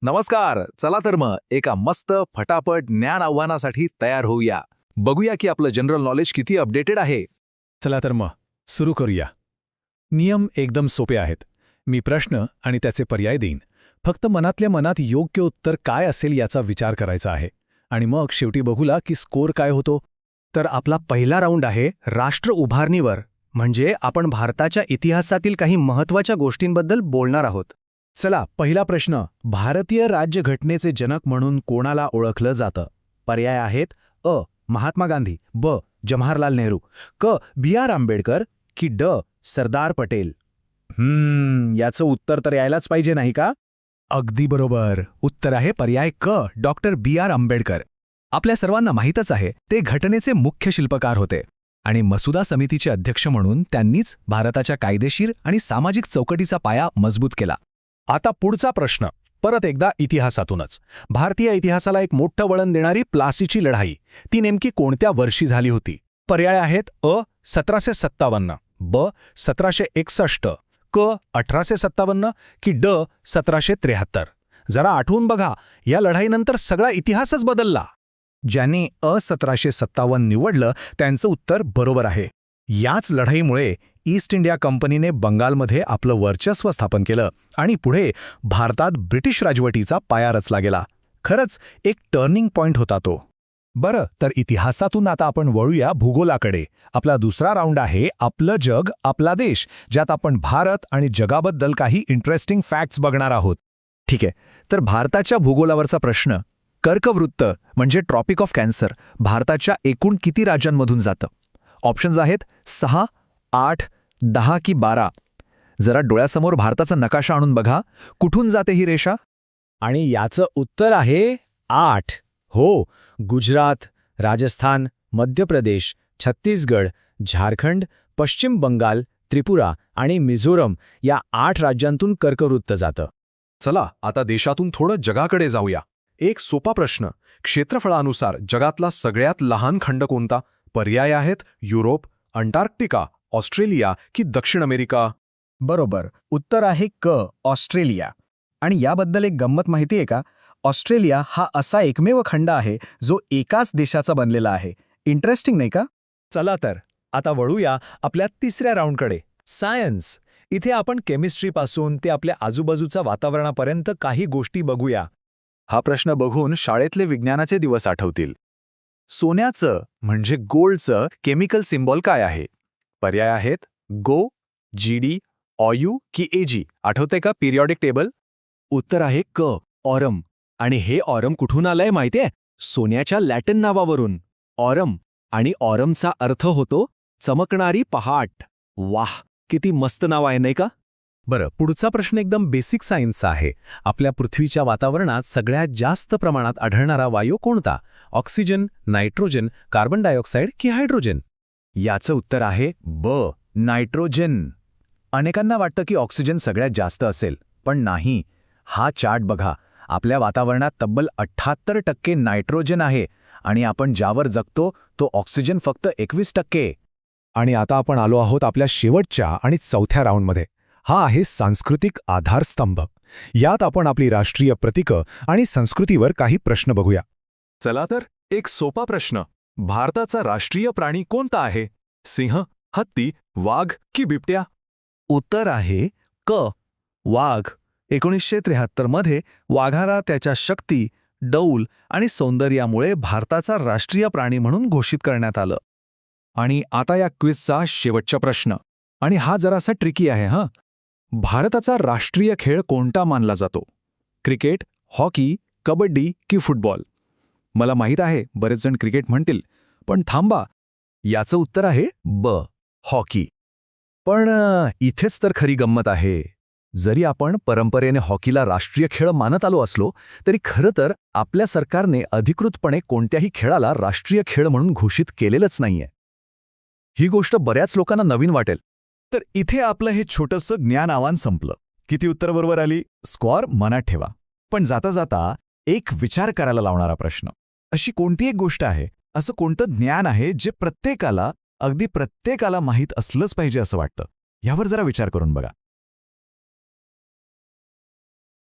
नमस्कार. चला तर मग एका मस्त फटाफट ज्ञान आव्हानासाठी तयार होऊया. बघूया की आपलं जनरल नॉलेज किती अपडेटेड आहे. चला तर मग सुरू करूया. नियम एकदम सोपे आहेत. मी प्रश्न आणि त्याचे पर्याय देईन. फक्त मनातल्या मनात योग्य उत्तर काय असेल याचा विचार करायचा आहे. आणि मग शेवटी बघूला की स्कोर काय होतो. तर आपला पहिला राऊंड आहे राष्ट्र उभारणीवर, म्हणजे आपण भारताच्या इतिहासातील काही महत्त्वाच्या गोष्टींबद्दल बोलणार आहोत. चला, पहिला प्रश्न. भारतीय राज्यघटनेचे जनक म्हणून कोणाला ओळखलं जातं? पर्याय आहेत: अ. महात्मा गांधी, ब. जवाहरलाल नेहरू, क. बी.आर. आंबेडकर की ड. सरदार पटेल. याचं उत्तर तर यायलाच पाहिजे नाही का? अगदी बरोबर. उत्तर आहे पर्याय क. Doctor BR. आंबेडकर. आपल्या सर्वांना माहीतच आहे, ते घटनेचे मुख्य शिल्पकार होते आणि मसुदा समितीचे अध्यक्ष म्हणून त्यांनीच भारताच्या कायदेशीर आणि सामाजिक चौकटीचा पाया मजबूत केला. आता पुढचा प्रश्न, परत एकदा इतिहासातूनच. भारतीय इतिहासाला एक मोठं वळण देणारी प्लासीची लढाई, ती नेमकी कोणत्या वर्षी झाली होती? पर्याय आहेत: अ. 1757, ब. 1761, क. 1857 की ड. 1773. जरा आठवून बघा, या लढाईनंतर सगळा इतिहासच बदलला. ज्याने 1757 निवडलं त्यांचं उत्तर बरोबर आहे. याच लढाईमुळे ईस्ट इंडिया कंपनीने बंगालमध्ये आपलं वर्चस्व स्थापन केलं आणि पुढे भारतात ब्रिटिश राजवटीचा पाया रचला गेला. खरंच एक टर्निंग पॉइंट होता तो. बरं, तर इतिहासातून आता आपण वळूया भूगोलाकडे. आपला दुसरा राऊंड आहे आपलं जग आपला देश, ज्यात आपण भारत आणि जगाबद्दल काही इंटरेस्टिंग फॅक्ट्स बघणार आहोत. ठीक आहे, तर भारताच्या भूगोलावरचा प्रश्न. कर्कवृत्त म्हणजे ट्रॉपिक ऑफ कॅन्सर भारताच्या एकूण किती राज्यांमधून जातं? ऑप्शन्स आहेत 6, 8, 10 की 12. जरा डोळ्यासमोर भारताचा नकाशा आणून बघा, कुठून जाते ही रेषा? आणि याचं उत्तर आहे 8. हो, गुजरात, राजस्थान, मध्य प्रदेश, छत्तीसगड, झारखंड, पश्चिम बंगाल, त्रिपुरा आणि मिझोरम या 8 राज्यांतून कर्कवृत्त जातं. चला आता देशातून थोडं जगाकडे जाऊया. एक सोपा प्रश्न. क्षेत्रफळानुसार जगातला सगळ्यात लहान खंड कोणता? पर्याय आहेत: युरोप, अंटार्क्टिका, ऑस्ट्रेलिया की दक्षिण अमेरिका. बरोबर, उत्तर आहे क. ऑस्ट्रेलिया. आणि याबद्दल एक गंमत माहिती आहे का? ऑस्ट्रेलिया हा असा एकमेव खंड आहे जो एकाच देशाचा बनलेला आहे. इंटरेस्टिंग नाही का? चला तर आता वळूया आपल्या तिसऱ्या राऊंडकडे, सायन्स. इथे आपण केमिस्ट्रीपासून ते आपल्या आजूबाजूच्या वातावरणापर्यंत काही गोष्टी बघूया. हा प्रश्न बघून शाळेतले विज्ञानाचे दिवस आठवतील. सोन्याचं म्हणजे गोल्डचं केमिकल सिम्बॉल काय आहे? पर्याय आहेत: गो, जीडी, ऑयू की एजी. आठवते का पिरियॉडिक टेबल? उत्तर आहे क. ऑरम. आणि हे ऑरम कुठून आलंय माहितीये? सोन्याच्या लॅटिन नावावरून, ऑरम. आणि ऑरमचा अर्थ होतो चमकणारी पहाट. वाह, किती मस्त नाव आहे नाही का? बरं, पुढचा प्रश्न एकदम बेसिक सायन्सचा आहे. आपल्या पृथ्वीच्या वातावरणात सगळ्यात जास्त प्रमाणात आढळणारा वायू कोणता? ऑक्सिजन, नायट्रोजन, कार्बन डायऑक्साईड की हायड्रोजन? याचं उत्तर आहे ब. नायट्रोजन. अनेकांना वाटतं की ऑक्सिजन सगळ्यात जास्त असेल, पण नाही. हा चार्ट बघा. आपल्या वातावरणात तब्बल 78% नायट्रोजन आहे आणि आपण ज्यावर जगतो तो ऑक्सिजन फक्त 21%. आणि आता आपण आलो आहोत आपल्या शेवटच्या आणि चौथ्या राऊंडमध्ये. हा आहे सांस्कृतिक आधारस्तंभ. यात आपण आपली राष्ट्रीय प्रतीकं आणि संस्कृतीवर काही प्रश्न बघूया. चला तर एक सोपा प्रश्न. भारताचा राष्ट्रीय प्राणी कोणता आहे? सिंह, हत्ती, वाघ की बिबट्या? उत्तर आहे क. वाघ. 1973 मध्ये वाघाला त्याच्या शक्ती, डौल आणि सौंदर्यामुळे भारताचा राष्ट्रीय प्राणी म्हणून घोषित करण्यात आलं. आणि आता या क्विजचा शेवटचा प्रश्न, आणि हा जरासा ट्रिकी आहे हां. भारताचा राष्ट्रीय खेळ कोणता मानला जातो? क्रिकेट, हॉकी, कबड्डी की फुटबॉल? मला माहीत आहे बरेच जण क्रिकेट म्हणतील, पण थांबा, याचं उत्तर आहे ब. हॉकी. पण इथेच तर खरी गंमत आहे. जरी आपण परंपरेने हॉकीला राष्ट्रीय खेळ मानत आलो असलो तरी खरं तर आपल्या सरकारने अधिकृतपणे कोणत्याही खेळाला राष्ट्रीय खेळ म्हणून घोषित केलेलंच नाहीये. ही गोष्ट बऱ्याच लोकांना नवीन वाटेल. तर इथे आपलं हे छोटंसं ज्ञान आव्हान संपलं. किती उत्तर बरोबर आली? स्कोअर मनात ठेवा. पण जाता जाता एक विचार करायला लावणारा प्रश्न. अशी कोणती एक गोष्ट आहे, असं कोणतं ज्ञान आहे जे प्रत्येकाला, अगदी प्रत्येकाला माहीत असलंच पाहिजे असं वाटतं? यावर जरा विचार करून बघा.